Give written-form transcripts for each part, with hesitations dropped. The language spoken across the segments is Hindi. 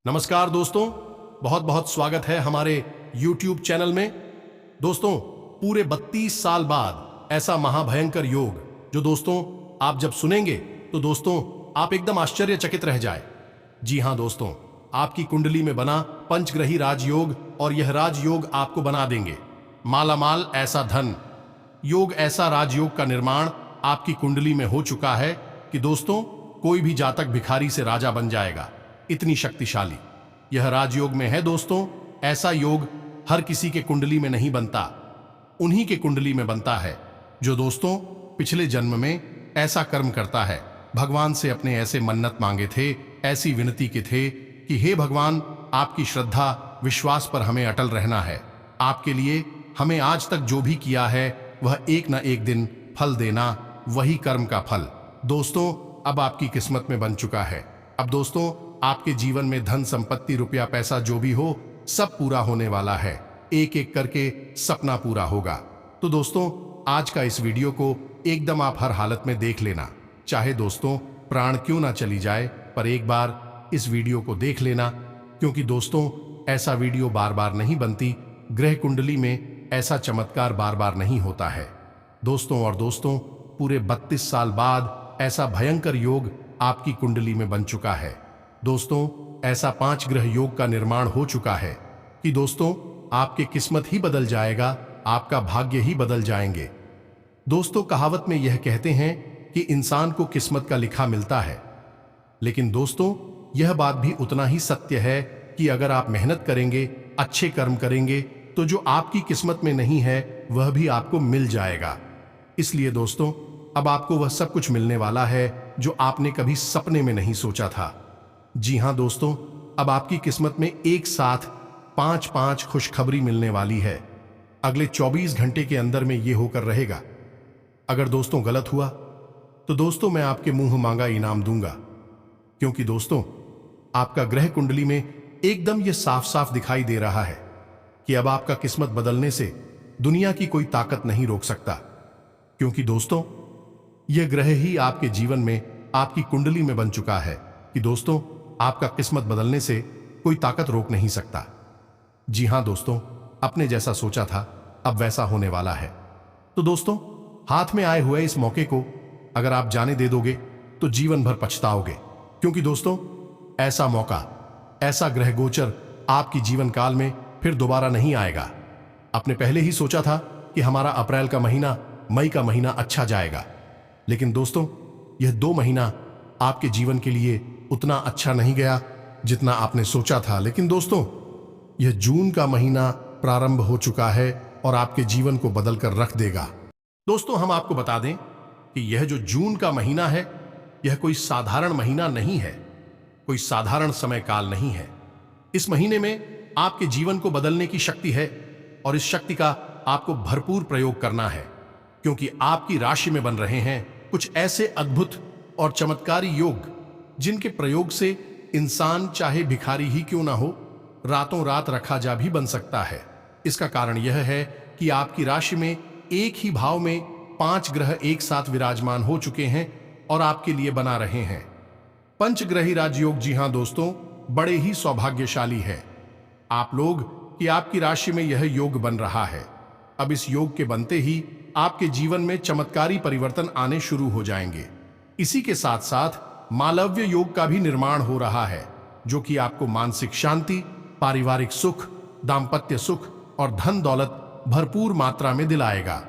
नमस्कार दोस्तों, बहुत बहुत स्वागत है हमारे YouTube चैनल में। दोस्तों, पूरे 32 साल बाद ऐसा महाभयंकर योग जो दोस्तों आप जब सुनेंगे तो दोस्तों आप एकदम आश्चर्यचकित रह जाए। जी हां दोस्तों, आपकी कुंडली में बना पंचग्रही राजयोग और यह राजयोग आपको बना देंगे मालामाल। ऐसा धन योग, ऐसा राजयोग का निर्माण आपकी कुंडली में हो चुका है कि दोस्तों कोई भी जातक भिखारी से राजा बन जाएगा, इतनी शक्तिशाली यह राजयोग में है। दोस्तों, ऐसा योग हर किसी के कुंडली में नहीं बनता, उन्हीं के कुंडली में बनता है जो दोस्तों पिछले जन्म में ऐसा कर्म करता है, भगवान से अपने ऐसे मन्नत मांगे थे, ऐसी विनती के थे कि हे भगवान, आपकी श्रद्धा विश्वास पर हमें अटल रहना है। आपके लिए हमें आज तक जो भी किया है वह एक न एक दिन फल देना, वही कर्म का फल दोस्तों अब आपकी किस्मत में बन चुका है। अब दोस्तों आपके जीवन में धन संपत्ति रुपया पैसा जो भी हो सब पूरा होने वाला है, एक एक करके सपना पूरा होगा। तो दोस्तों आज का इस वीडियो को एकदम आप हर हालत में देख लेना, चाहे दोस्तों प्राण क्यों ना चली जाए, पर एक बार इस वीडियो को देख लेना, क्योंकि दोस्तों ऐसा वीडियो बार बार नहीं बनती, ग्रह कुंडली में ऐसा चमत्कार बार बार नहीं होता है दोस्तों। और दोस्तों पूरे 32 साल बाद ऐसा भयंकर योग आपकी कुंडली में बन चुका है। दोस्तों ऐसा 5 ग्रह योग का निर्माण हो चुका है कि दोस्तों आपकी किस्मत ही बदल जाएगा, आपका भाग्य ही बदल जाएंगे। दोस्तों कहावत में यह कहते हैं कि इंसान को किस्मत का लिखा मिलता है, लेकिन दोस्तों यह बात भी उतना ही सत्य है कि अगर आप मेहनत करेंगे, अच्छे कर्म करेंगे, तो जो आपकी किस्मत में नहीं है वह भी आपको मिल जाएगा। इसलिए दोस्तों अब आपको वह सब कुछ मिलने वाला है जो आपने कभी सपने में नहीं सोचा था। जी हां दोस्तों, अब आपकी किस्मत में एक साथ 5-5 खुशखबरी मिलने वाली है। अगले 24 घंटे के अंदर में यह होकर रहेगा। अगर दोस्तों गलत हुआ तो दोस्तों मैं आपके मुंह मांगा इनाम दूंगा, क्योंकि दोस्तों आपका ग्रह कुंडली में एकदम यह साफ साफ दिखाई दे रहा है कि अब आपका किस्मत बदलने से दुनिया की कोई ताकत नहीं रोक सकता, क्योंकि दोस्तों यह ग्रह ही आपके जीवन में आपकी कुंडली में बन चुका है कि दोस्तों आपका किस्मत बदलने से कोई ताकत रोक नहीं सकता। जी हां दोस्तों, अपने जैसा सोचा था अब वैसा होने वाला है। तो दोस्तों हाथ में आए हुए इस मौके को अगर आप जाने दे दोगे तो जीवन भर पछताओगे, क्योंकि दोस्तों ऐसा मौका, ऐसा ग्रह गोचर आपकी जीवन काल में फिर दोबारा नहीं आएगा। आपने पहले ही सोचा था कि हमारा अप्रैल का महीना, मई का महीना अच्छा जाएगा, लेकिन दोस्तों यह 2 महीना आपके जीवन के लिए उतना अच्छा नहीं गया जितना आपने सोचा था। लेकिन दोस्तों यह जून का महीना प्रारंभ हो चुका है और आपके जीवन को बदल कर रख देगा। दोस्तों हम आपको बता दें कि यह जो जून का महीना है यह कोई साधारण महीना नहीं है, कोई साधारण समय काल नहीं है। इस महीने में आपके जीवन को बदलने की शक्ति है और इस शक्ति का आपको भरपूर प्रयोग करना है, क्योंकि आपकी राशि में बन रहे हैं कुछ ऐसे अद्भुत और चमत्कारी योग जिनके प्रयोग से इंसान चाहे भिखारी ही क्यों ना हो, रातों रात रखा जा भी बन सकता है। इसका कारण यह है कि आपकी राशि में एक ही भाव में 5 ग्रह एक साथ विराजमान हो चुके हैं और आपके लिए बना रहे हैं पंचग्रही राजयोग। जी हां दोस्तों, बड़े ही सौभाग्यशाली है आप लोग कि आपकी राशि में यह योग बन रहा है। अब इस योग के बनते ही आपके जीवन में चमत्कारी परिवर्तन आने शुरू हो जाएंगे। इसी के साथ साथ मालव्य योग का भी निर्माण हो रहा है, जो कि आपको मानसिक शांति, पारिवारिक सुख, दाम्पत्य सुख और धन दौलत भरपूर मात्रा में दिलाएगा।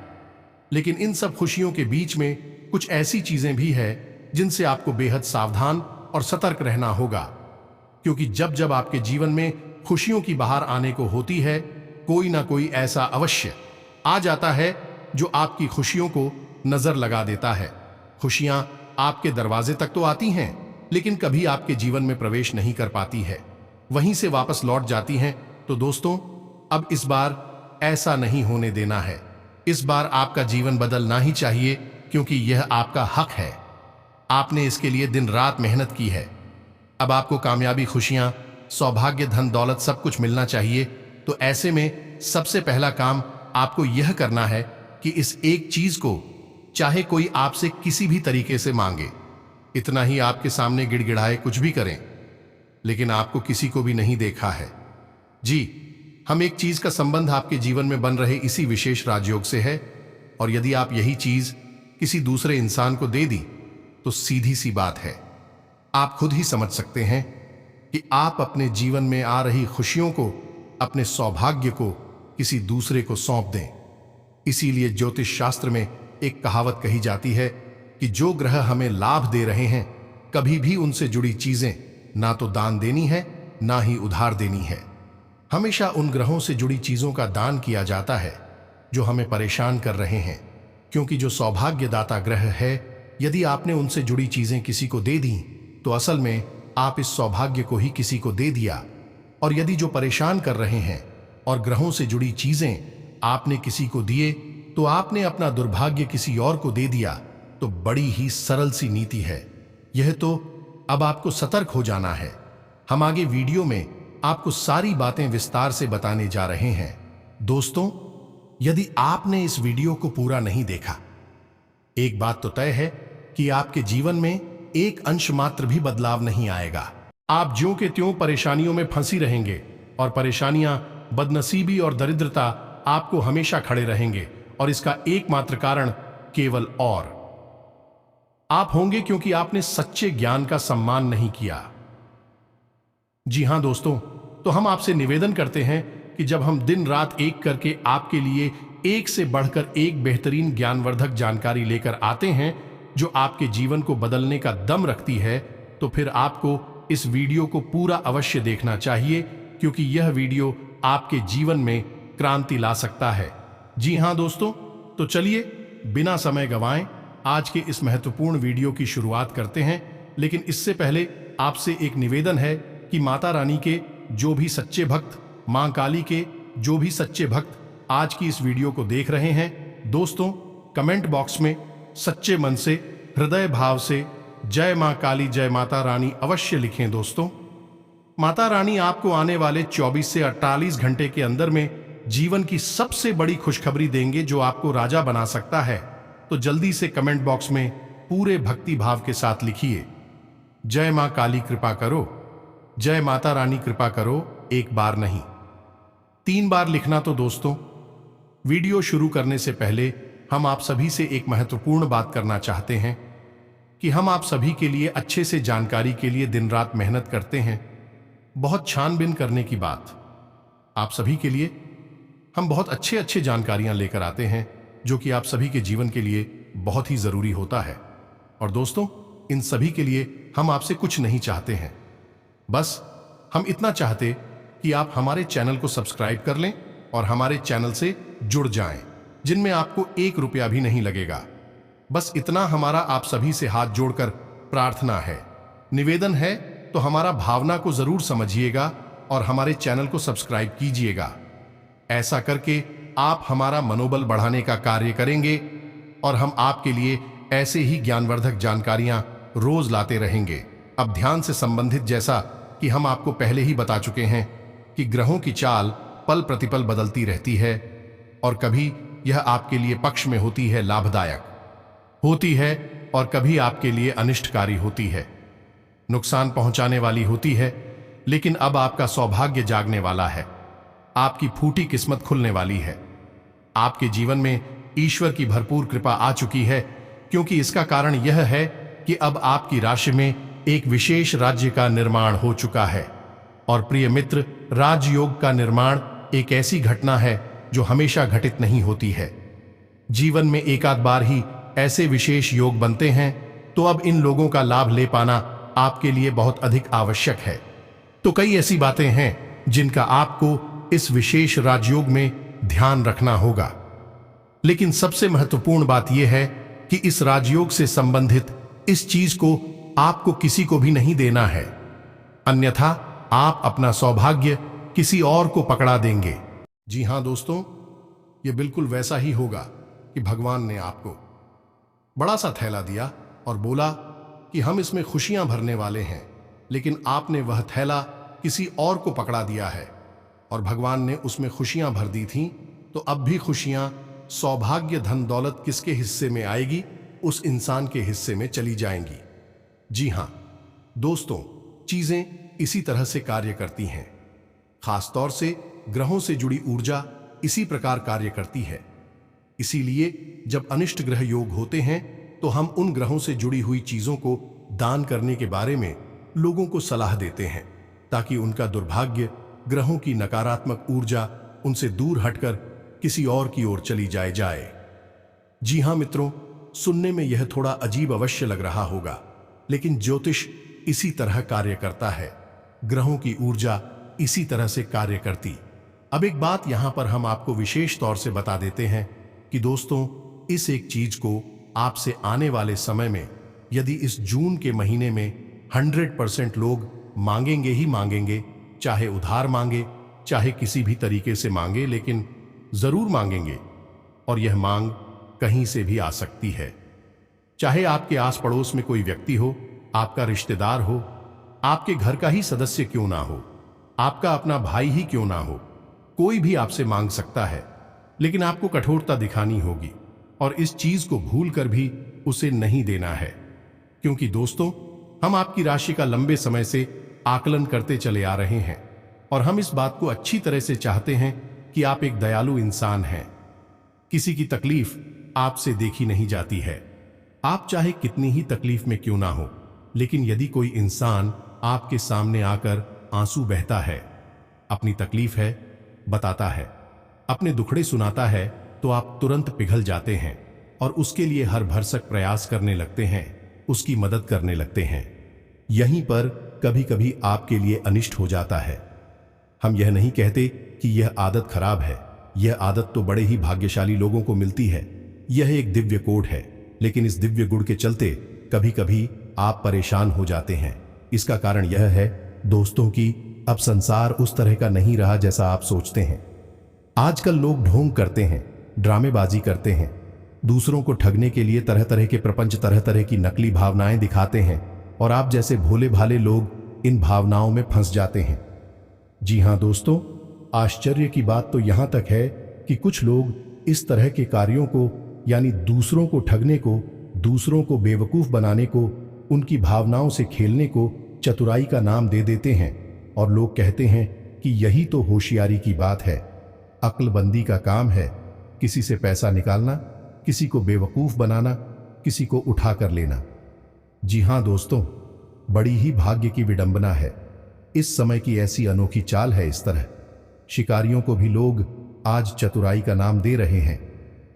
लेकिन इन सब खुशियों के बीच में कुछ ऐसी चीजें भी है जिनसे आपको बेहद सावधान और सतर्क रहना होगा, क्योंकि जब जब आपके जीवन में खुशियों की बहार आने को होती है, कोई ना कोई ऐसा अवश्य आ जाता है जो आपकी खुशियों को नजर लगा देता है। खुशियां आपके दरवाजे तक तो आती हैं, लेकिन कभी आपके जीवन में प्रवेश नहीं कर पाती है, वहीं से वापस लौट जाती हैं। तो दोस्तों अब इस बार ऐसा नहीं होने देना है। इस बार आपका जीवन बदलना ही चाहिए, क्योंकि यह आपका हक है। आपने इसके लिए दिन रात मेहनत की है। अब आपको कामयाबी, खुशियां, सौभाग्य, धन दौलत सब कुछ मिलना चाहिए। तो ऐसे में सबसे पहला काम आपको यह करना है कि इस एक चीज को चाहे कोई आपसे किसी भी तरीके से मांगे, इतना ही आपके सामने गिड़गिड़ाए कुछ भी करें, लेकिन आपको किसी को भी नहीं देखा है। जी, हम एक चीज का संबंध आपके जीवन में बन रहे इसी विशेष राजयोग से है, और यदि आप यही चीज किसी दूसरे इंसान को दे दी तो सीधी सी बात है, आप खुद ही समझ सकते हैं कि आप अपने जीवन में आ रही खुशियों को, अपने सौभाग्य को किसी दूसरे को सौंप दें। इसीलिए ज्योतिष शास्त्र में एक कहावत कही जाती है कि जो ग्रह हमें लाभ दे रहे हैं, कभी भी उनसे जुड़ी चीजें ना तो दान देनी है, ना ही उधार देनी है। हमेशा उन ग्रहों से जुड़ी चीजों का दान किया जाता है जो हमें परेशान कर रहे हैं, क्योंकि जो सौभाग्यदाता ग्रह है, यदि आपने उनसे जुड़ी चीजें किसी को दे दी तो असल में आप इस सौभाग्य को ही किसी को दे दिया। और यदि जो परेशान कर रहे हैं और ग्रहों से जुड़ी चीजें आपने किसी को दिए तो आपने अपना दुर्भाग्य किसी और को दे दिया। तो बड़ी ही सरल सी नीति है यह। तो अब आपको सतर्क हो जाना है। हम आगे वीडियो में आपको सारी बातें विस्तार से बताने जा रहे हैं। दोस्तों, यदि आपने इस वीडियो को पूरा नहीं देखा, एक बात तो तय है कि आपके जीवन में एक अंश मात्र भी बदलाव नहीं आएगा। आप ज्यों के त्यों परेशानियों में फंसी रहेंगे, और परेशानियां, बदनसीबी और दरिद्रता आपको हमेशा खड़े रहेंगे। और इसका एकमात्र कारण केवल और आप होंगे, क्योंकि आपने सच्चे ज्ञान का सम्मान नहीं किया। जी हां दोस्तों, तो हम आपसे निवेदन करते हैं कि जब हम दिन रात एक करके आपके लिए एक से बढ़कर एक बेहतरीन ज्ञानवर्धक जानकारी लेकर आते हैं जो आपके जीवन को बदलने का दम रखती है, तो फिर आपको इस वीडियो को पूरा अवश्य देखना चाहिए, क्योंकि यह वीडियो आपके जीवन में क्रांति ला सकता है। जी हां दोस्तों, तो चलिए बिना समय गंवाएं आज के इस महत्वपूर्ण वीडियो की शुरुआत करते हैं। लेकिन इससे पहले आपसे एक निवेदन है कि माता रानी के जो भी सच्चे भक्त, मां काली के जो भी सच्चे भक्त आज की इस वीडियो को देख रहे हैं, दोस्तों कमेंट बॉक्स में सच्चे मन से, हृदय भाव से जय मां काली, जय माता रानी अवश्य लिखें। दोस्तों, माता रानी आपको आने वाले 24 से 48 घंटे के अंदर में जीवन की सबसे बड़ी खुशखबरी देंगे जो आपको राजा बना सकता है। तो जल्दी से कमेंट बॉक्स में पूरे भक्ति भाव के साथ लिखिए, जय मां काली कृपा करो, जय माता रानी कृपा करो। एक बार नहीं, 3 बार लिखना। तो दोस्तों, वीडियो शुरू करने से पहले हम आप सभी से एक महत्वपूर्ण बात करना चाहते हैं कि हम आप सभी के लिए अच्छे से जानकारी के लिए दिन रात मेहनत करते हैं। बहुत छानबीन करने की बात, आप सभी के लिए हम बहुत अच्छे जानकारियां लेकर आते हैं जो कि आप सभी के जीवन के लिए बहुत ही जरूरी होता है। और दोस्तों, इन सभी के लिए हम आपसे कुछ नहीं चाहते हैं, बस हम इतना चाहते कि आप हमारे चैनल को सब्सक्राइब कर लें और हमारे चैनल से जुड़ जाएं, जिनमें आपको 1 रुपया भी नहीं लगेगा। बस इतना हमारा आप सभी से हाथ जोड़कर प्रार्थना है, निवेदन है। तो हमारा भावना को जरूर समझिएगा और हमारे चैनल को सब्सक्राइब कीजिएगा। ऐसा करके आप हमारा मनोबल बढ़ाने का कार्य करेंगे और हम आपके लिए ऐसे ही ज्ञानवर्धक जानकारियां रोज लाते रहेंगे। अब ध्यान से संबंधित, जैसा कि हम आपको पहले ही बता चुके हैं कि ग्रहों की चाल पल प्रतिपल बदलती रहती है, और कभी यह आपके लिए पक्ष में होती है, लाभदायक होती है, और कभी आपके लिए अनिष्टकारी होती है, नुकसान पहुंचाने वाली होती है। लेकिन अब आपका सौभाग्य जागने वाला है, आपकी फूटी किस्मत खुलने वाली है। आपके जीवन में ईश्वर की भरपूर कृपा आ चुकी है, क्योंकि इसका कारण यह है कि अब आपकी राशि में एक विशेष राज्य का निर्माण हो चुका है। और प्रिय मित्र, राजयोग का निर्माण एक ऐसी घटना है जो हमेशा घटित नहीं होती है। जीवन में एक आध बार ही ऐसे विशेष योग बनते हैं, तो अब इन लोगों का लाभ ले पाना आपके लिए बहुत अधिक आवश्यक है। तो कई ऐसी बातें हैं जिनका आपको इस विशेष राजयोग में ध्यान रखना होगा। लेकिन सबसे महत्वपूर्ण बात यह है कि इस राजयोग से संबंधित इस चीज को आपको किसी को भी नहीं देना है, अन्यथा आप अपना सौभाग्य किसी और को पकड़ा देंगे। जी हां दोस्तों, यह बिल्कुल वैसा ही होगा कि भगवान ने आपको बड़ा सा थैला दिया और बोला कि हम इसमें खुशियां भरने वाले हैं, लेकिन आपने वह थैला किसी और को पकड़ा दिया है और भगवान ने उसमें खुशियां भर दी थीं। तो अब भी खुशियां, सौभाग्य, धन दौलत किसके हिस्से में आएगी? उस इंसान के हिस्से में चली जाएंगी। जी हां दोस्तों, चीजें इसी तरह से कार्य करती हैं। खासतौर से ग्रहों से जुड़ी ऊर्जा इसी प्रकार कार्य करती है। इसीलिए जब अनिष्ट ग्रह योग होते हैं तो हम उन ग्रहों से जुड़ी हुई चीजों को दान करने के बारे में लोगों को सलाह देते हैं, ताकि उनका दुर्भाग्य, ग्रहों की नकारात्मक ऊर्जा उनसे दूर हटकर किसी और की ओर चली जाए। जी हां मित्रों, सुनने में यह थोड़ा अजीब अवश्य लग रहा होगा, लेकिन ज्योतिष इसी तरह कार्य करता है। ग्रहों की ऊर्जा इसी तरह से कार्य करती। अब एक बात यहां पर हम आपको विशेष तौर से बता देते हैं कि दोस्तों, इस एक चीज को आपसे आने वाले समय में, यदि इस जून के महीने में 100% लोग मांगेंगे ही मांगेंगे, चाहे उधार मांगे, चाहे किसी भी तरीके से मांगे, लेकिन जरूर मांगेंगे। और यह मांग कहीं से भी आ सकती है, चाहे आपके आस पड़ोस में कोई व्यक्ति हो, आपका रिश्तेदार हो, आपके घर का ही सदस्य क्यों ना हो, आपका अपना भाई ही क्यों ना हो, कोई भी आपसे मांग सकता है। लेकिन आपको कठोरता दिखानी होगी और इस चीज को भूल कर भी उसे नहीं देना है, क्योंकि दोस्तों, हम आपकी राशि का लंबे समय से आकलन करते चले आ रहे हैं और हम इस बात को अच्छी तरह से चाहते हैं कि आप एक दयालु इंसान हैं। किसी की तकलीफ आपसे देखी नहीं जाती है, आप चाहे कितनी ही तकलीफ में क्यों ना हो, लेकिन यदि कोई इंसान आपके सामने आकर आंसू बहता है, अपनी तकलीफ है बताता है, अपने दुखड़े सुनाता है, तो आप तुरंत पिघल जाते हैं और उसके लिए हर भरसक प्रयास करने लगते हैं, उसकी मदद करने लगते हैं। यहीं पर कभी कभी आपके लिए अनिष्ट हो जाता है। हम यह नहीं कहते कि यह आदत खराब है, यह आदत तो बड़े ही भाग्यशाली लोगों को मिलती है। यह एक दिव्य कोड है, लेकिन इस दिव्य गुण के चलते कभी कभी आप परेशान हो जाते हैं। इसका कारण यह है दोस्तों कि अब संसार उस तरह का नहीं रहा जैसा आप सोचते हैं। आजकल लोग ढोंग करते हैं, ड्रामेबाजी करते हैं, दूसरों को ठगने के लिए तरह तरह के प्रपंच, तरह तरह की नकली भावनाएं दिखाते हैं और आप जैसे भोले भाले लोग इन भावनाओं में फंस जाते हैं। जी हां दोस्तों, आश्चर्य की बात तो यहां तक है कि कुछ लोग इस तरह के कार्यों को, यानी दूसरों को ठगने को, दूसरों को बेवकूफ बनाने को, उनकी भावनाओं से खेलने को चतुराई का नाम दे देते हैं और लोग कहते हैं कि यही तो होशियारी की बात है, अक्लबंदी का काम है, किसी से पैसा निकालना, किसी को बेवकूफ बनाना, किसी को उठा कर लेना। जी हां दोस्तों, बड़ी ही भाग्य की विडंबना है। इस समय की ऐसी अनोखी चाल है। इस तरह शिकारियों को भी लोग आज चतुराई का नाम दे रहे हैं।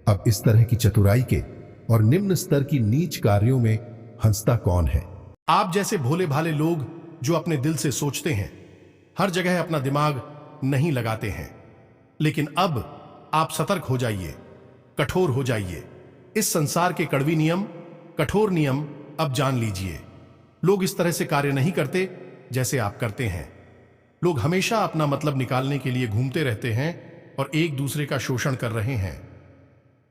अब इस तरह की चतुराई के और निम्न स्तर की नीच कार्यों में हंसता कौन है? आप जैसे भोले भाले लोग जो अपने दिल से सोचते हैं, हर जगह अपना दिमाग नहीं लगाते हैं। लेकिन अब आप सतर्क हो जाइए, कठोर हो जाइए। इस संसार के कड़वी नियम, कठोर नियम अब जान लीजिए। लोग इस तरह से कार्य नहीं करते जैसे आप करते हैं। लोग हमेशा अपना मतलब निकालने के लिए घूमते रहते हैं और एक दूसरे का शोषण कर रहे हैं।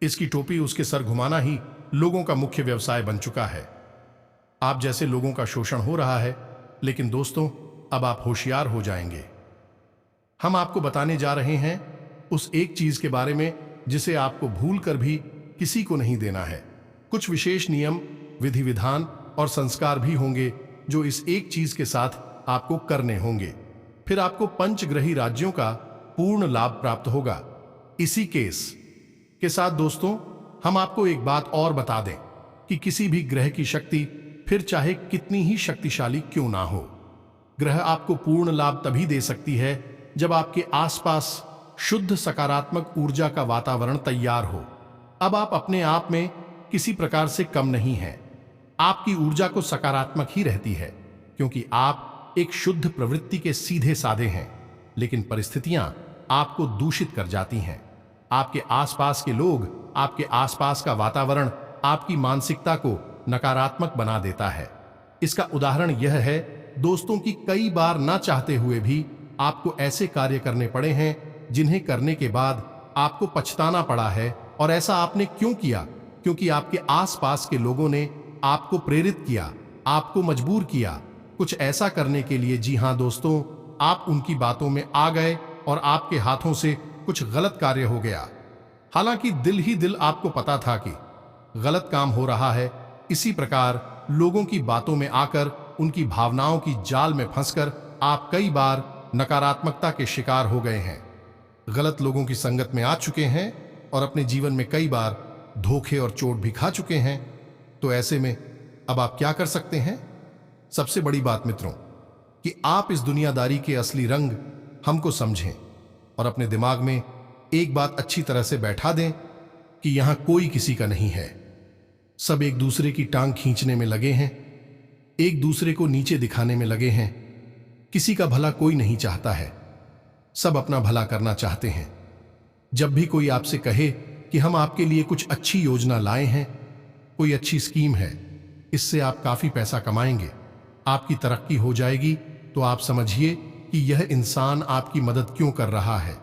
इसकी टोपी उसके सर घुमाना ही लोगों का मुख्य व्यवसाय बन चुका है। आप जैसे लोगों का शोषण हो रहा है, लेकिन दोस्तों, अब आप होशियार हो जाएंगे। हम आपको बताने जा रहे हैं उस एक चीज के बारे में जिसे आपको भूल कर भी किसी को नहीं देना है। कुछ विशेष नियम, विधि विधान और संस्कार भी होंगे जो इस एक चीज के साथ आपको करने होंगे। फिर आपको पंचग्रही राज्यों का पूर्ण लाभ प्राप्त होगा। इसी केस के साथ दोस्तों, हम आपको एक बात और बता दें कि किसी भी ग्रह की शक्ति, फिर चाहे कितनी ही शक्तिशाली क्यों ना हो, ग्रह आपको पूर्ण लाभ तभी दे सकती है जब आपके आसपास शुद्ध सकारात्मक ऊर्जा का वातावरण तैयार हो। अब आप अपने आप में किसी प्रकार से कम नहीं हैं। आपकी ऊर्जा को सकारात्मक ही रहती है, क्योंकि आप एक शुद्ध प्रवृत्ति के सीधे साधे हैं। लेकिन परिस्थितियां आपको दूषित कर जाती हैं। आपके आसपास के लोग, आपके आसपास का वातावरण आपकी मानसिकता को नकारात्मक बना देता है। इसका उदाहरण यह है दोस्तों कि कई बार ना चाहते हुए भी आपको ऐसे कार्य करने पड़े हैं जिन्हें करने के बाद आपको पछताना पड़ा है। और ऐसा आपने क्यों किया? क्योंकि आपके आसपास के लोगों ने आपको प्रेरित किया, आपको मजबूर किया कुछ ऐसा करने के लिए। जी हां दोस्तों, आप उनकी बातों में आ गए और आपके हाथों से कुछ गलत कार्य हो गया। हालांकि दिल ही दिल आपको पता था कि गलत काम हो रहा है। इसी प्रकार लोगों की बातों में आकर, उनकी भावनाओं की जाल में फंसकर आप कई बार नकारात्मकता के शिकार हो गए हैं, गलत लोगों की संगत में आ चुके हैं और अपने जीवन में कई बार धोखे और चोट भी खा चुके हैं। तो ऐसे में अब आप क्या कर सकते हैं? सबसे बड़ी बात मित्रों कि आप इस दुनियादारी के असली रंग हमको समझें और अपने दिमाग में एक बात अच्छी तरह से बैठा दें कि यहां कोई किसी का नहीं है। सब एक दूसरे की टांग खींचने में लगे हैं, एक दूसरे को नीचे दिखाने में लगे हैं। किसी का भला कोई नहीं चाहता है, सब अपना भला करना चाहते हैं। जब भी कोई आपसे कहे कि हम आपके लिए कुछ अच्छी योजना लाए हैं, कोई अच्छी स्कीम है, इससे आप काफी पैसा कमाएंगे, आपकी तरक्की हो जाएगी, तो आप समझिए कि यह इंसान आपकी मदद क्यों कर रहा है,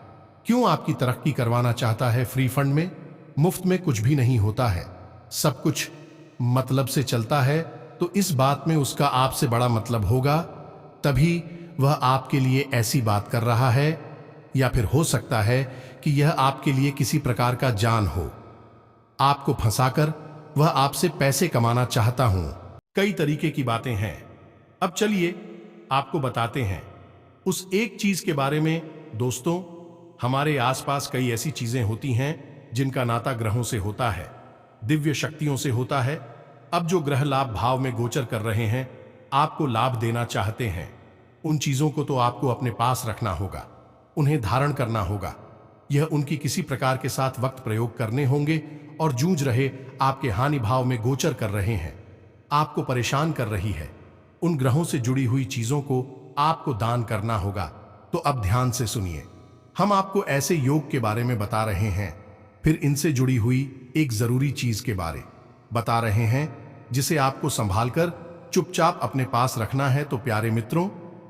क्यों आपकी तरक्की करवाना चाहता है। फ्री फंड में मुफ्त में कुछ भी नहीं होता है, सब कुछ मतलब से चलता है। तो इस बात में उसका आपसे बड़ा मतलब होगा, तभी वह आपके लिए ऐसी बात कर रहा है। या फिर हो सकता है कि यह आपके लिए किसी प्रकार का जान हो, आपको फंसाकर वह आपसे पैसे कमाना चाहता हूं। कई तरीके की बातें हैं। अब चलिए आपको बताते हैं उस एक चीज के बारे में। दोस्तों, हमारे आसपास कई ऐसी चीजें होती हैं जिनका नाता ग्रहों से होता है, दिव्य शक्तियों से होता है। अब जो ग्रह लाभ भाव में गोचर कर रहे हैं, आपको लाभ देना चाहते हैं, उन चीजों को तो आपको अपने पास रखना होगा, उन्हें धारण करना होगा। यह उनकी किसी प्रकार के साथ वक्त प्रयोग करने होंगे और जूझ रहे आपके हानि भाव में गोचर कर रहे हैं, आपको परेशान कर रही है। उन ग्रहों से जुड़ी हुई चीजों को आपको दान करना होगा। तो अब ध्यान से सुनिए, हम आपको ऐसे योग के बारे में बता रहे हैं, फिर इनसे जुड़ी हुई एक जरूरी चीज के बारे बता रहे हैं, जिसे आपको संभालकर चुपचाप अपने पास रखना है। तो प्यारे मित्रों,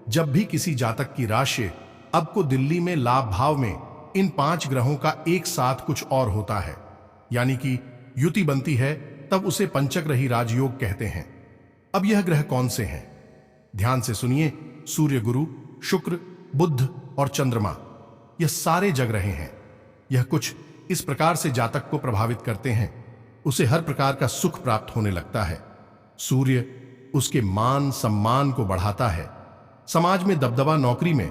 जब भी किसी जातक की राशि अब को दिल्ली में लाभ भाव में इन 5 ग्रहों का एक साथ कुछ और होता है, यानी कि युति बनती है, तब उसे पंचग्रही राजयोग कहते हैं। अब यह ग्रह कौन से हैं? ध्यान से सुनिए। सूर्य, गुरु, शुक्र, बुध और चंद्रमा, यह सारे जग रहे हैं। यह कुछ इस प्रकार से जातक को प्रभावित करते हैं, उसे हर प्रकार का सुख प्राप्त होने लगता है। सूर्य उसके मान सम्मान को बढ़ाता है, समाज में दबदबा, नौकरी में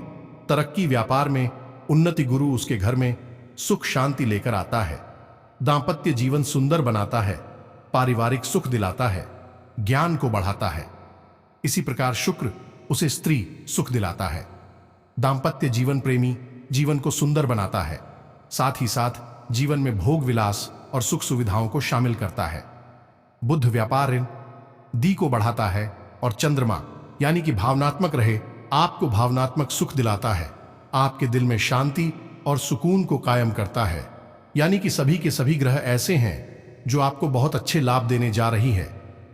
तरक्की, व्यापार में उन्नति। गुरु उसके घर में सुख शांति लेकर आता है, दांपत्य जीवन सुंदर बनाता है, पारिवारिक सुख दिलाता है, ज्ञान को बढ़ाता है। इसी प्रकार शुक्र उसे स्त्री सुख दिलाता है, दांपत्य जीवन, प्रेमी जीवन को सुंदर बनाता है, साथ ही साथ जीवन में भोग विलास और सुख सुविधाओं को शामिल करता है। बुध व्यापार, ऋण, दी को बढ़ाता है और चंद्रमा यानी कि भावनात्मक रहे, आपको भावनात्मक सुख दिलाता है, आपके दिल में शांति और सुकून को कायम करता है। यानी कि सभी के सभी ग्रह ऐसे हैं जो आपको बहुत अच्छे लाभ देने जा रही है,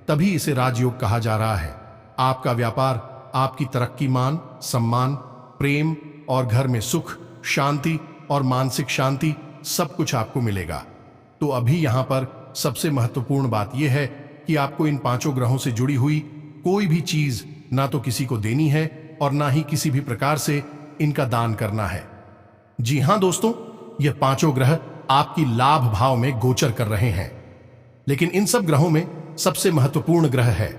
तभी इसे राजयोग कहा जा रहा है। आपका व्यापार, आपकी तरक्की, मान सम्मान, प्रेम और घर में सुख शांति और मानसिक शांति, सब कुछ आपको मिलेगा। तो अभी यहां पर सबसे महत्वपूर्ण बात यह है कि आपको इन 5 ग्रहों से जुड़ी हुई कोई भी चीज ना तो किसी को देनी है और ना ही किसी भी प्रकार से इनका दान करना है। जी हां दोस्तों, यह 5 ग्रह आपकी लाभ भाव में गोचर कर रहे हैं, लेकिन इन सब ग्रहों में सबसे महत्वपूर्ण ग्रह है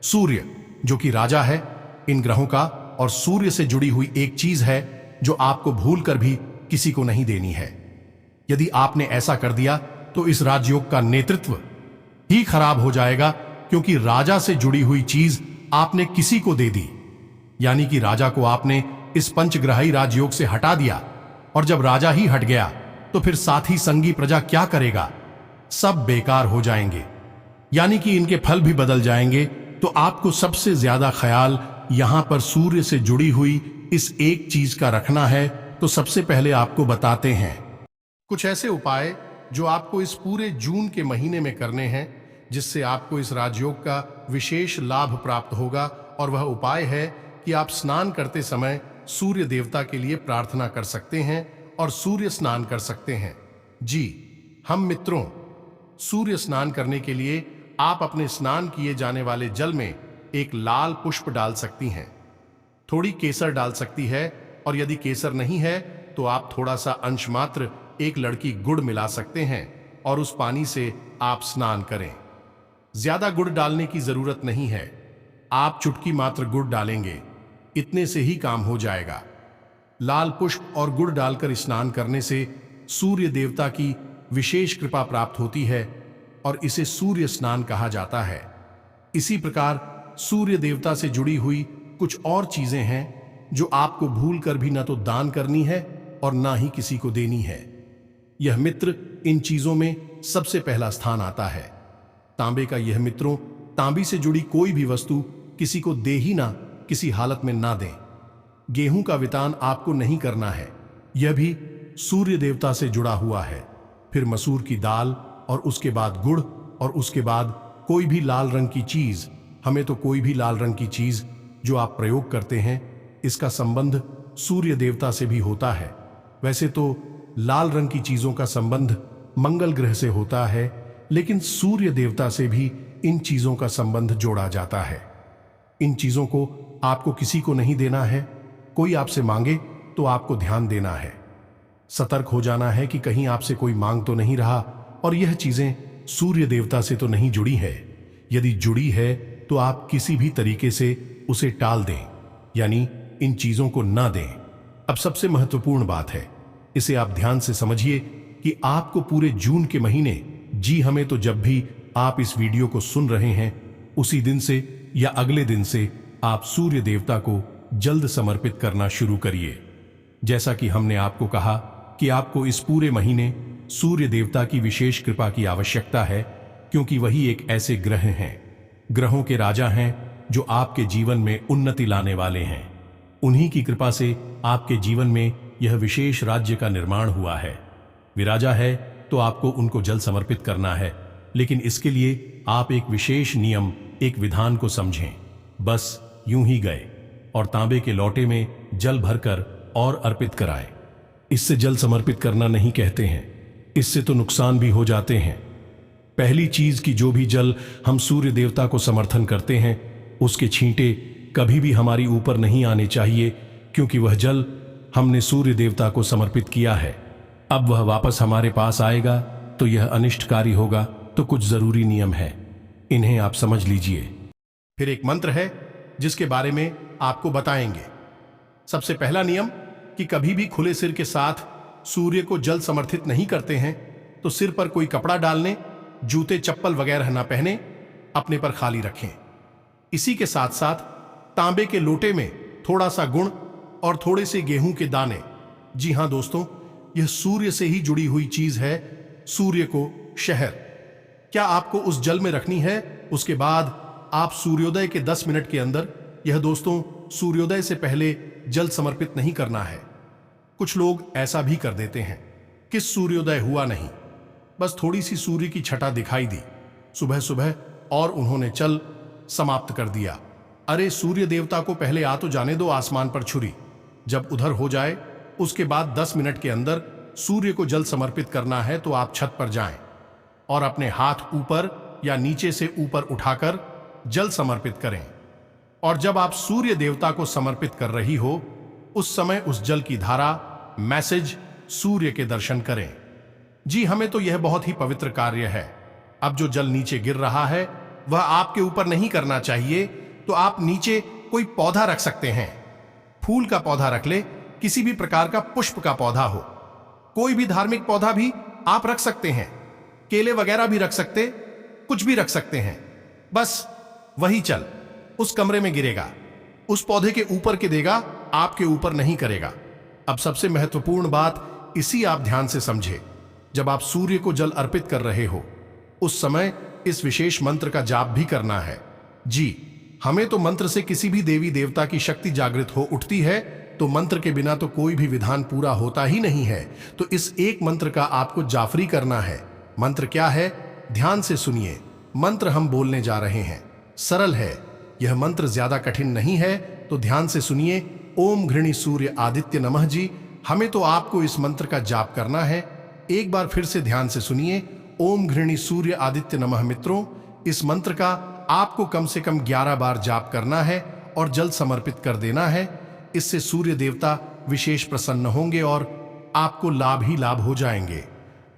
सूर्य, जो कि राजा है इन ग्रहों का। और सूर्य से जुड़ी हुई एक चीज है जो आपको भूल कर भी किसी को नहीं देनी है। यदि आपने ऐसा कर दिया तो इस राजयोग का नेतृत्व ही खराब हो जाएगा, क्योंकि राजा से जुड़ी हुई चीज आपने किसी को दे दी, यानी कि राजा को आपने इस पंचग्रही राजयोग से हटा दिया। और जब राजा ही हट गया तो फिर साथी संगी प्रजा क्या करेगा? सब बेकार हो जाएंगे, यानी कि इनके फल भी बदल जाएंगे। तो आपको सबसे ज्यादा ख्याल यहां पर सूर्य से जुड़ी हुई इस एक चीज का रखना है। तो सबसे पहले आपको बताते हैं कुछ ऐसे उपाय जो आपको इस पूरे जून के महीने में करने हैं, जिससे आपको इस राजयोग का विशेष लाभ प्राप्त होगा। और वह उपाय है कि आप स्नान करते समय सूर्य देवता के लिए प्रार्थना कर सकते हैं और सूर्य स्नान कर सकते हैं। जी हम मित्रों, सूर्य स्नान करने के लिए आप अपने स्नान किए जाने वाले जल में एक लाल पुष्प डाल सकती हैं, थोड़ी केसर डाल सकती है, और यदि केसर नहीं है तो आप थोड़ा सा अंश मात्र एक लड़की गुड़ मिला सकते हैं और उस पानी से आप स्नान करें। ज्यादा गुड़ डालने की जरूरत नहीं है, आप चुटकी मात्र गुड़ डालेंगे। इतने से ही काम हो जाएगा। लाल पुष्प और गुड़ डालकर स्नान करने से सूर्य देवता की विशेष कृपा प्राप्त होती है और इसे सूर्य स्नान कहा जाता है। इसी प्रकार सूर्य देवता से जुड़ी हुई कुछ और चीजें हैं जो आपको भूल कर भी ना तो दान करनी है और ना ही किसी को देनी है। यह मित्र इन चीजों में सबसे पहला स्थान आता है। तांबे का यह मित्रों, तांबी से जुड़ी कोई भी वस्तु किसी को दे ही ना, किसी हालत में ना दें। गेहूं का वितान आपको नहीं करना है, यह भी सूर्य देवता से जुड़ा हुआ है। फिर मसूर की दाल और उसके बाद गुड़ और उसके बाद कोई भी लाल रंग की चीज, हमें तो कोई भी लाल रंग की चीज जो आप प्रयोग करते हैं, इसका संबंध सूर्य देवता से भी होता है। वैसे तो लाल रंग की चीजों का संबंध मंगल ग्रह से होता है, लेकिन सूर्य देवता से भी इन चीजों का संबंध जोड़ा जाता है। इन चीजों को आपको किसी को नहीं देना है। कोई आपसे मांगे तो आपको ध्यान देना है, सतर्क हो जाना है कि कहीं आपसे कोई मांग तो नहीं रहा और यह चीजें सूर्य देवता से तो नहीं जुड़ी है। यदि जुड़ी है तो आप किसी भी तरीके से उसे टाल दें, यानी इन चीजों को ना दें। अब सबसे महत्वपूर्ण बात है, इसे आप ध्यान से समझिए कि आपको पूरे जून के महीने, जी हमें तो जब भी आप इस वीडियो को सुन रहे हैं उसी दिन से या अगले दिन से आप सूर्य देवता को जल्द समर्पित करना शुरू करिए। जैसा कि हमने आपको कहा कि आपको इस पूरे महीने सूर्य देवता की विशेष कृपा की आवश्यकता है, क्योंकि वही एक ऐसे ग्रह हैं, ग्रहों के राजा हैं जो आपके जीवन में उन्नति लाने वाले हैं। उन्हीं की कृपा से आपके जीवन में यह विशेष राज्य का निर्माण हुआ है। विराजा है तो आपको उनको जल समर्पित करना है, लेकिन इसके लिए आप एक विशेष नियम, एक विधान को समझें। बस यूं ही गए और तांबे के लोटे में जल भरकर और अर्पित कराएं। इससे जल समर्पित करना नहीं कहते हैं, इससे तो नुकसान भी हो जाते हैं। पहली चीज कि जो भी जल हम सूर्य देवता को समर्थन करते हैं, उसके छींटे कभी भी हमारी ऊपर नहीं आने चाहिए, क्योंकि वह जल हमने सूर्य देवता को समर्पित किया है। अब वह वापस हमारे पास आएगा तो यह अनिष्टकारी होगा। तो कुछ जरूरी नियम है, इन्हें आप समझ लीजिए। फिर एक मंत्र है जिसके बारे में आपको बताएंगे। सबसे पहला नियम कि कभी भी खुले सिर के साथ सूर्य को जल समर्थित नहीं करते हैं तो सिर पर कोई कपड़ा डालने, जूते चप्पल वगैरह ना पहने, अपने पर खाली रखें। इसी के साथ साथ तांबे के लोटे में थोड़ा सा गुण और थोड़े से गेहूं के दाने, जी हां दोस्तों, यह सूर्य से ही जुड़ी हुई चीज है। सूर्य को शहर क्या आपको उस जल में रखनी है। उसके बाद आप सूर्योदय के 10 मिनट के अंदर, यह दोस्तों सूर्योदय से पहले जल समर्पित नहीं करना है। कुछ लोग ऐसा भी कर देते हैं कि सूर्योदय हुआ नहीं, बस थोड़ी सी सूर्य की छटा दिखाई दी सुबह सुबह और उन्होंने चल समाप्त कर दिया। अरे सूर्य देवता को पहले आ तो जाने दो आसमान पर छुरी। जब उधर हो जाए उसके बाद 10 मिनट के अंदर सूर्य को जल समर्पित करना है तो आप छत पर जाएं और अपने हाथ ऊपर या नीचे से ऊपर उठाकर जल समर्पित करें। और जब आप सूर्य देवता को समर्पित कर रही हो उस समय उस जल की धारा, मैसेज, सूर्य के दर्शन करें। जी हमें तो यह बहुत ही पवित्र कार्य है। अब जो जल नीचे गिर रहा है वह आपके ऊपर नहीं करना चाहिए, तो आप नीचे कोई पौधा रख सकते हैं। फूल का पौधा रख ले, किसी भी प्रकार का पुष्प का पौधा हो, कोई भी धार्मिक पौधा भी आप रख सकते हैं, केले वगैरह भी रख सकते, कुछ भी रख सकते हैं। बस वही जल उस कमरे में गिरेगा, उस पौधे के ऊपर के देगा, आपके ऊपर नहीं करेगा। अब सबसे महत्वपूर्ण बात इसी आप ध्यान से समझे। जब आप सूर्य को जल अर्पित कर रहे हो उस समय इस विशेष मंत्र का जाप भी करना है। जी हमें तो मंत्र से किसी भी देवी देवता की शक्ति जागृत हो उठती है, तो मंत्र के बिना तो कोई भी विधान पूरा होता ही नहीं है। तो इस एक मंत्र का आपको जाफरी करना है। मंत्र क्या है, ध्यान से सुनिए। मंत्र हम बोलने जा रहे हैं, सरल है, यह मंत्र ज्यादा कठिन नहीं है, तो ध्यान से सुनिए। ओम घृणी सूर्य आदित्य नमः। जी हमें तो आपको इस मंत्र का जाप करना है। एक बार फिर से ध्यान से सुनिए, ओम घृणी सूर्य आदित्य नमः। मित्रों, इस मंत्र का आपको कम से कम 11 बार जाप करना है और जल समर्पित कर देना है। इससे सूर्य देवता विशेष प्रसन्न होंगे और आपको लाभ ही लाभ हो जाएंगे।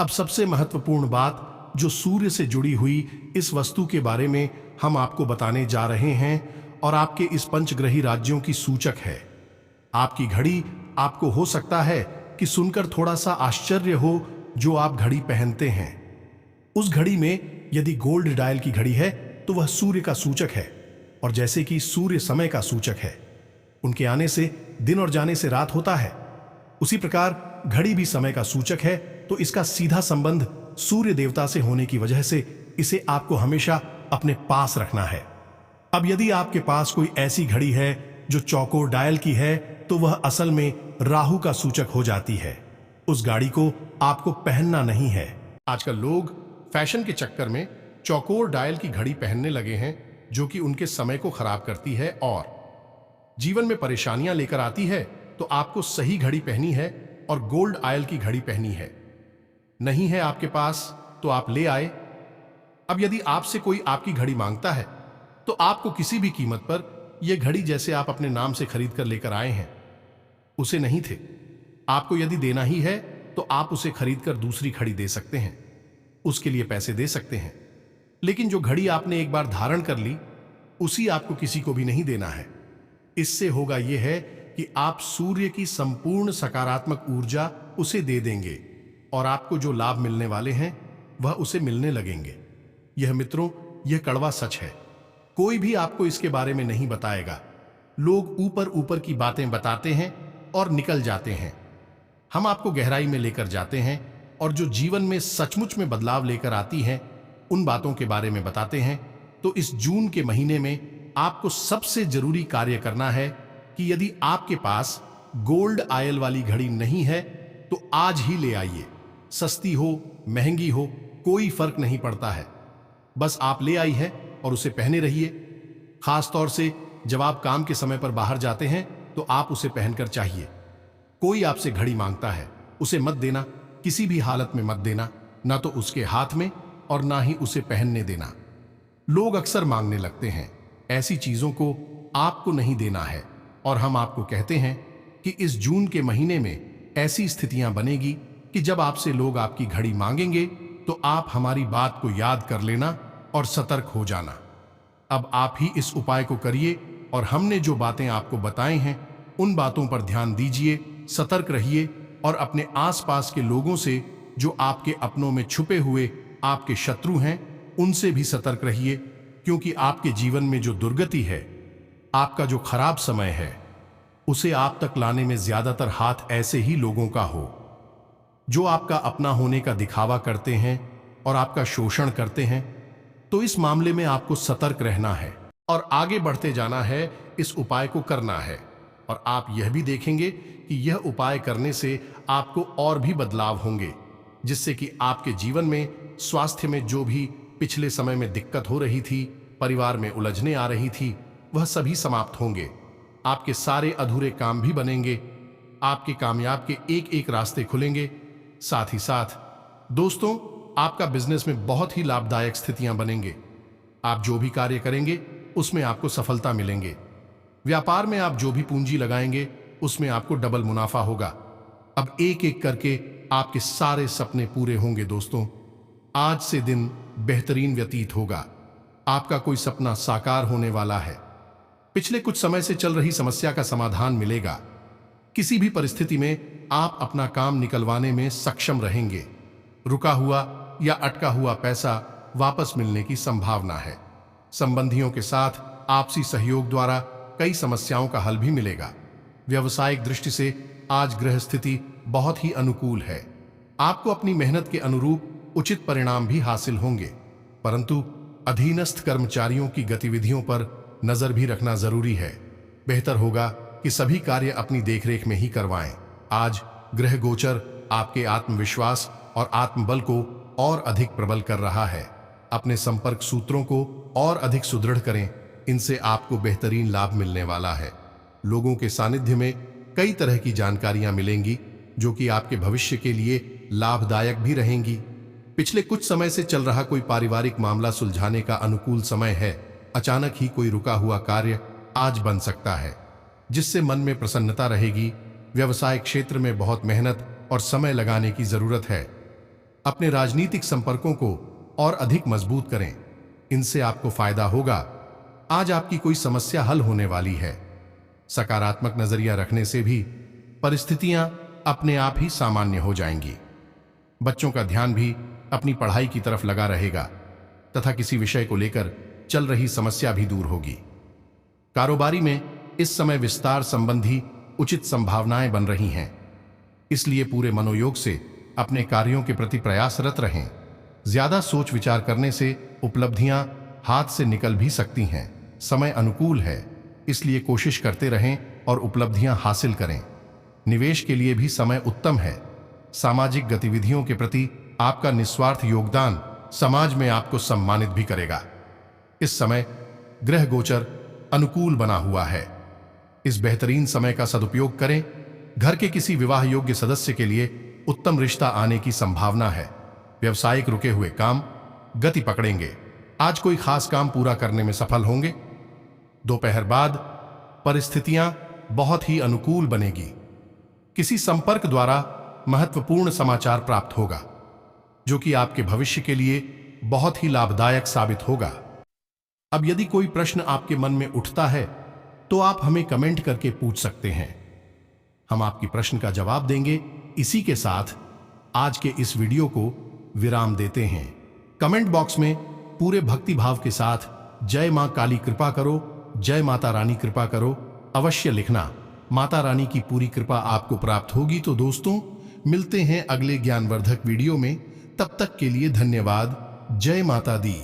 अब सबसे महत्वपूर्ण बात जो सूर्य से जुड़ी हुई इस वस्तु के बारे में हम आपको बताने जा रहे हैं, और आपके इस पंचग्रही राज्यों की सूचक है। आपकी घड़ी आपको हो सकता है कि सुनकर थोड़ा सा आश्चर्य हो, जो आप घड़ी पहनते हैं। उस घड़ी में यदि गोल्ड डायल की घड़ी है तो वह सूर्य का सूचक है, और जैसे कि सूर्य समय का सूचक है, उनके आने से दिन और जाने से रात होता है, उसी प्रकार घड़ी भी समय का सूचक है। तो इसका सीधा संबंध सूर्य देवता से होने की वजह से इसे आपको हमेशा अपने पास रखना है। अब यदि आपके पास कोई ऐसी घड़ी है जो चौकोर डायल की है, तो वह असल में राहु का सूचक हो जाती है। उस गाड़ी को आपको पहनना नहीं है। आजकल लोग फैशन के चक्कर में चौकोर डायल की घड़ी पहनने लगे हैं, जो कि उनके समय को खराब करती है और जीवन में परेशानियां लेकर आती है। तो आपको सही घड़ी पहनी है और गोल्ड आयल की घड़ी पहनी है। नहीं है आपके पास तो आप ले आए। अब यदि आपसे कोई आपकी घड़ी मांगता है तो आपको किसी भी कीमत पर यह घड़ी, जैसे आप अपने नाम से खरीद कर लेकर आए हैं, उसे नहीं थे। आपको यदि देना ही है तो आप उसे खरीद कर दूसरी घड़ी दे सकते हैं, उसके लिए पैसे दे सकते हैं। लेकिन जो घड़ी आपने एक बार धारण कर ली, उसी आपको किसी को भी नहीं देना है। इससे होगा यह है कि आप सूर्य की संपूर्ण सकारात्मक ऊर्जा उसे दे देंगे और आपको जो लाभ मिलने वाले हैं वह उसे मिलने लगेंगे। यह मित्रों, यह कड़वा सच है। कोई भी आपको इसके बारे में नहीं बताएगा। लोग ऊपर ऊपर की बातें बताते हैं और निकल जाते हैं। हम आपको गहराई में लेकर जाते हैं और जो जीवन में सचमुच में बदलाव लेकर आती हैं, उन बातों के बारे में बताते हैं। तो इस जून के महीने में आपको सबसे जरूरी कार्य करना है कि यदि आपके पास गोल्ड आयल वाली घड़ी नहीं है तो आज ही ले आइए। सस्ती हो महंगी हो कोई फर्क नहीं पड़ता है, बस आप ले आई है और उसे पहने रहिए। खास तौर से जब आप काम के समय पर बाहर जाते हैं तो आप उसे पहनकर चाहिए। कोई आपसे घड़ी मांगता है, उसे मत देना, किसी भी हालत में मत देना, ना तो उसके हाथ में और ना ही उसे पहनने देना। लोग अक्सर मांगने लगते हैं, ऐसी चीजों को आपको नहीं देना है। और हम आपको कहते हैं कि इस जून के महीने में ऐसी स्थितियां बनेगी कि जब आपसे लोग आपकी घड़ी मांगेंगे तो आप हमारी बात को याद कर लेना और सतर्क हो जाना। अब आप ही इस उपाय को करिए और हमने जो बातें आपको बताई हैं उन बातों पर ध्यान दीजिए, सतर्क रहिए और अपने आसपास के लोगों से जो आपके अपनों में छुपे हुए आपके शत्रु हैं उनसे भी सतर्क रहिए, क्योंकि आपके जीवन में जो दुर्गति है, आपका जो खराब समय है, उसे आप तक लाने में ज्यादातर हाथ ऐसे ही लोगों का हो जो आपका अपना होने का दिखावा करते हैं और आपका शोषण करते हैं। तो इस मामले में आपको सतर्क रहना है और आगे बढ़ते जाना है, इस उपाय को करना है। और आप यह भी देखेंगे कि यह उपाय करने से आपको और भी बदलाव होंगे, जिससे कि आपके जीवन में स्वास्थ्य में जो भी पिछले समय में दिक्कत हो रही थी, परिवार में उलझने आ रही थी, वह सभी समाप्त होंगे। आपके सारे अधूरे काम भी बनेंगे, आपके कामयाब के एक एक रास्ते खुलेंगे। साथ ही साथ दोस्तों, आपका बिजनेस में बहुत ही लाभदायक स्थितियां बनेंगे। आप जो भी कार्य करेंगे उसमें आपको सफलता मिलेंगे। व्यापार में आप जो भी पूंजी लगाएंगे उसमें आपको डबल मुनाफा होगा। अब एक एक करके आपके सारे सपने पूरे होंगे। दोस्तों, आज से दिन बेहतरीन व्यतीत होगा। आपका कोई सपना साकार होने वाला है। पिछले कुछ समय से चल रही समस्या का समाधान मिलेगा। किसी भी परिस्थिति में आप अपना काम निकलवाने में सक्षम रहेंगे। रुका हुआ या अटका हुआ पैसा वापस मिलने की संभावना है। संबंधियों के साथ आपसी सहयोग द्वारा कई समस्याओं का हल भी मिलेगा। व्यवसायिक दृष्टि से आज ग्रह स्थिति बहुत ही अनुकूल है। आपको अपनी मेहनत के अनुरूप उचित परिणाम भी हासिल होंगे, परंतु अधीनस्थ कर्मचारियों की गतिविधियों पर नजर भी रखना जरूरी है। बेहतर होगा कि सभी कार्य अपनी देखरेख में ही करवाएं। आज ग्रह गोचर आपके आत्मविश्वास और आत्मबल को और अधिक प्रबल कर रहा है। अपने संपर्क सूत्रों को और अधिक सुदृढ़ करें, इनसे आपको बेहतरीन लाभ मिलने वाला है। लोगों के सानिध्य में कई तरह की जानकारियां मिलेंगी जो कि आपके भविष्य के लिए लाभदायक भी रहेंगी। पिछले कुछ समय से चल रहा कोई पारिवारिक मामला सुलझाने का अनुकूल समय है। अचानक ही कोई रुका हुआ कार्य आज बन सकता है, जिससे मन में प्रसन्नता रहेगी। व्यवसाय क्षेत्र में बहुत मेहनत और समय लगाने की जरूरत है। अपने राजनीतिक संपर्कों को और अधिक मजबूत करें, इनसे आपको फायदा होगा। आज आपकी कोई समस्या हल होने वाली है। सकारात्मक नजरिया रखने से भी परिस्थितियां अपने आप ही सामान्य हो जाएंगी। बच्चों का ध्यान भी अपनी पढ़ाई की तरफ लगा रहेगा तथा किसी विषय को लेकर चल रही समस्या भी दूर होगी। कारोबारी में इस समय विस्तार संबंधी उचित संभावनाएं बन रही हैं, इसलिए पूरे मनोयोग से अपने कार्यों के प्रति प्रयासरत रहें। ज्यादा सोच विचार करने से उपलब्धियां हाथ से निकल भी सकती हैं। समय अनुकूल है, इसलिए कोशिश करते रहें और उपलब्धियां हासिल करें। निवेश के लिए भी समय उत्तम है। सामाजिक गतिविधियों के प्रति आपका निस्वार्थ योगदान समाज में आपको सम्मानित भी करेगा। इस समय ग्रह गोचर अनुकूल बना हुआ है। इस बेहतरीन समय का सदुपयोग करें। घर के किसी विवाह योग्य सदस्य के लिए उत्तम रिश्ता आने की संभावना है। व्यवसायिक रुके हुए काम गति पकड़ेंगे। आज कोई खास काम पूरा करने में सफल होंगे। दोपहर बाद परिस्थितियां बहुत ही अनुकूल बनेगी। किसी संपर्क द्वारा महत्वपूर्ण समाचार प्राप्त होगा, जो कि आपके भविष्य के लिए बहुत ही लाभदायक साबित होगा। अब यदि कोई प्रश्न आपके मन में उठता है तो आप हमें कमेंट करके पूछ सकते हैं। हम आपकी प्रश्न का जवाब देंगे। इसी के साथ आज के इस वीडियो को विराम देते हैं। कमेंट बॉक्स में पूरे भक्ति भाव के साथ जय मां काली कृपा करो, जय माता रानी कृपा करो अवश्य लिखना। माता रानी की पूरी कृपा आपको प्राप्त होगी। तो दोस्तों, मिलते हैं अगले ज्ञानवर्धक वीडियो में। तब तक के लिए धन्यवाद। जय माता दी।